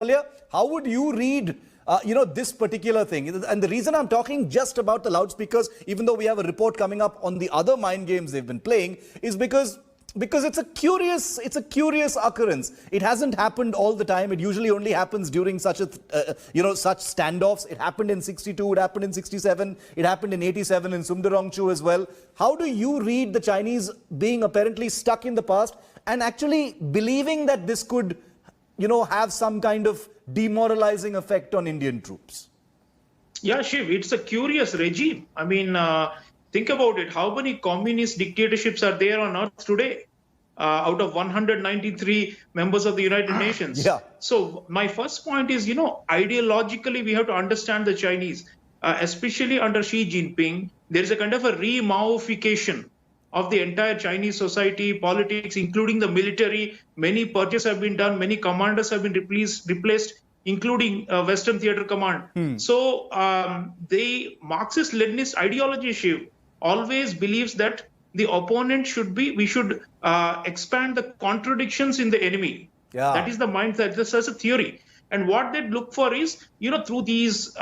Chaulia, how would you read this particular thing? And the reason I'm talking just about the loudspeakers, even though we have a report coming up on the other mind games they've been playing, is because it's a curious occurrence. It hasn't happened all the time. It usually only happens during such such standoffs. It happened in 62, it happened in 67, it happened in 87 in Sundarongchu as well. How do you read the Chinese being apparently stuck in the past and actually believing that this could have some kind of demoralizing effect on Indian troops? Yeah, Shiv, it's a curious regime. I mean, think about it. How many communist dictatorships are there on earth today? Out of 193 members of the United Nations. Yeah. So my first point is, ideologically, we have to understand the Chinese, especially under Xi Jinping. There is a kind of a re-Maoification of the entire Chinese society, politics, including the military. Many purges have been done. Many commanders have been replaced, including Western Theater Command. So the Marxist Leninist ideology, Shiv, always believes that the opponent we should expand the contradictions in the enemy. Yeah. That is the mindset. This is a theory. And what they look for is, through these,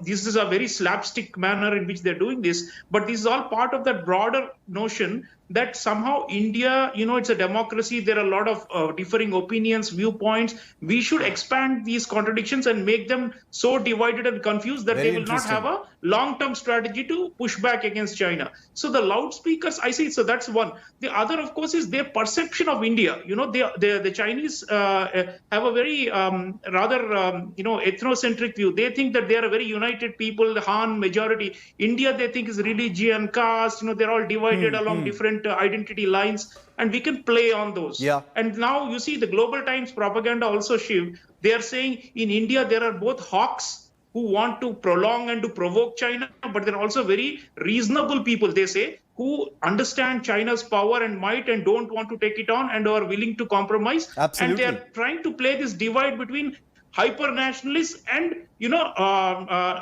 this is a very slapstick manner in which they're doing this, but this is all part of that broader notion that somehow India, it's a democracy. There are a lot of differing opinions, viewpoints. We should expand these contradictions and make them so divided and confused that they will not have a long-term strategy to push back against China. So the loudspeakers, I see, so that's one. The other, of course, is their perception of India. The Chinese have a very ethnocentric view. They think that they are a very united people, the Han majority. India, they think, is religion, caste. They're all divided along different identity lines, and we can play on those. Yeah. And now you see the Global Times propaganda also, Shiv. They are saying in India there are both hawks who want to prolong and to provoke China, but there are also very reasonable people, they say, who understand China's power and might and don't want to take it on and are willing to compromise. Absolutely. And they are trying to play this divide between hyper-nationalists and,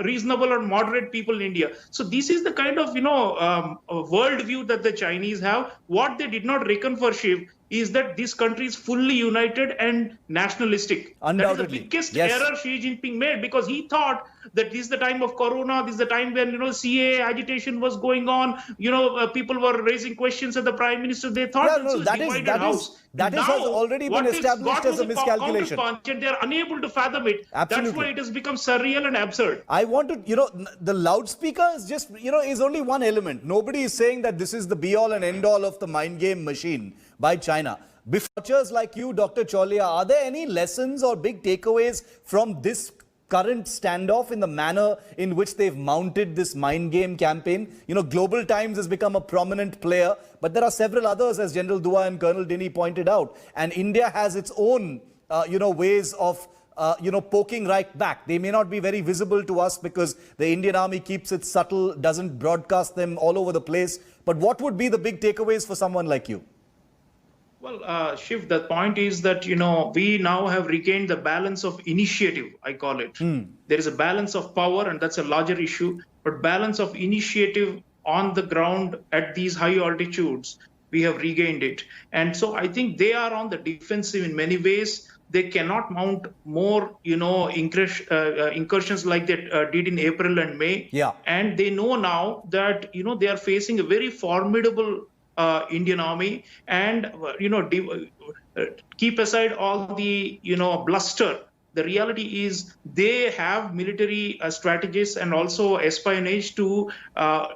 reasonable or moderate people in India. So this is the kind of, worldview that the Chinese have. What they did not reckon for, Shiv, is that this country is fully united and nationalistic. Undoubtedly. That is the biggest error Xi Jinping made, because he thought that this is the time of Corona, this is the time when, CA agitation was going on, people were raising questions at the Prime Minister. They thought that has already been established as a miscalculation. And they are unable to fathom it. Absolutely. That's why it has become surreal and absurd. I want to, the loudspeaker is just, is only one element. Nobody is saying that this is the be-all and end-all of the mind game machine by China. Before like you, Dr. Chaulia, are there any lessons or big takeaways from this current standoff in the manner in which they've mounted this mind game campaign? Global Times has become a prominent player, but there are several others, as General Dua and Colonel Dinny pointed out. And India has its own, ways of poking right back. They may not be very visible to us because the Indian Army keeps it subtle, doesn't broadcast them all over the place. But what would be the big takeaways for someone like you? Well, Shiv, the point is that, we now have regained the balance of initiative, I call it. There is a balance of power, and that's a larger issue, but balance of initiative on the ground at these high altitudes, we have regained it. And so I think they are on the defensive in many ways. They cannot mount more, incursions like they did in April and May. Yeah. And they know now that, they are facing a very formidable Indian Army, and keep aside all the bluster. The reality is they have military strategies and also espionage to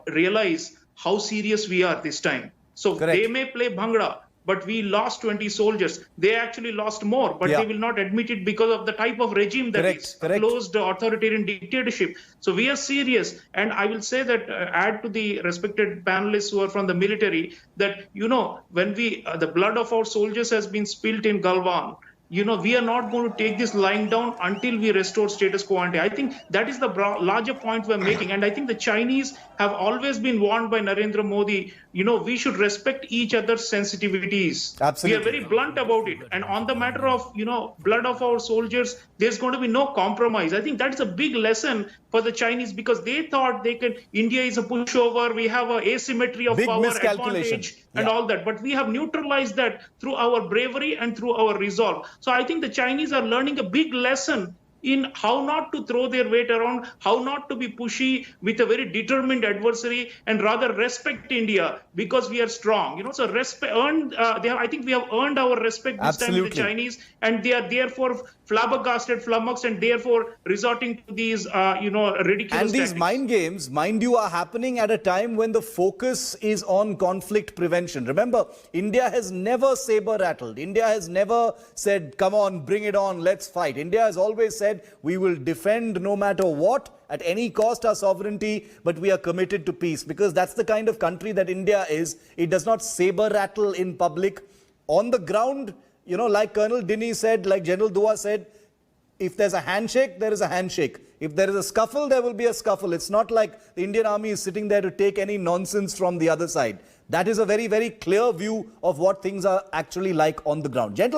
realize how serious we are this time. So They may play Bhangra, but we lost 20 soldiers. They actually lost more, but they will not admit it because of the type of regime that is a closed authoritarian dictatorship. So we are serious. And I will say that, add to the respected panelists who are from the military, that, when the blood of our soldiers has been spilled in Galwan, we are not going to take this lying down until we restore status quo ante. I think that is the larger point we're making. And I think the Chinese have always been warned by Narendra Modi we should respect each other's sensitivities. Absolutely. We are very blunt about it. And on the matter of, blood of our soldiers, there's going to be no compromise. I think that's a big lesson for the Chinese, because they thought India is a pushover, we have an asymmetry of Big power, miscalculation. advantage, and all that. But we have neutralized that through our bravery and through our resolve. So I think the Chinese are learning a big lesson in how not to throw their weight around, how not to be pushy with a very determined adversary, and rather respect India because we are strong. So I think we have earned our respect this time with the Chinese, and they are therefore flummoxed, and therefore resorting to these, ridiculous And these tactics. mind games, mind you, are happening at a time when the focus is on conflict prevention. Remember, India has never saber-rattled. India has never said, come on, bring it on, let's fight. India has always said, we will defend no matter what, at any cost, our sovereignty, but we are committed to peace, because that's the kind of country that India is. It does not saber-rattle in public. On the ground, like Colonel Dinny said, like General Dua said, if there's a handshake, there is a handshake. If there is a scuffle, there will be a scuffle. It's not like the Indian army is sitting there to take any nonsense from the other side. That is a very, very clear view of what things are actually like on the ground. Gentlemen.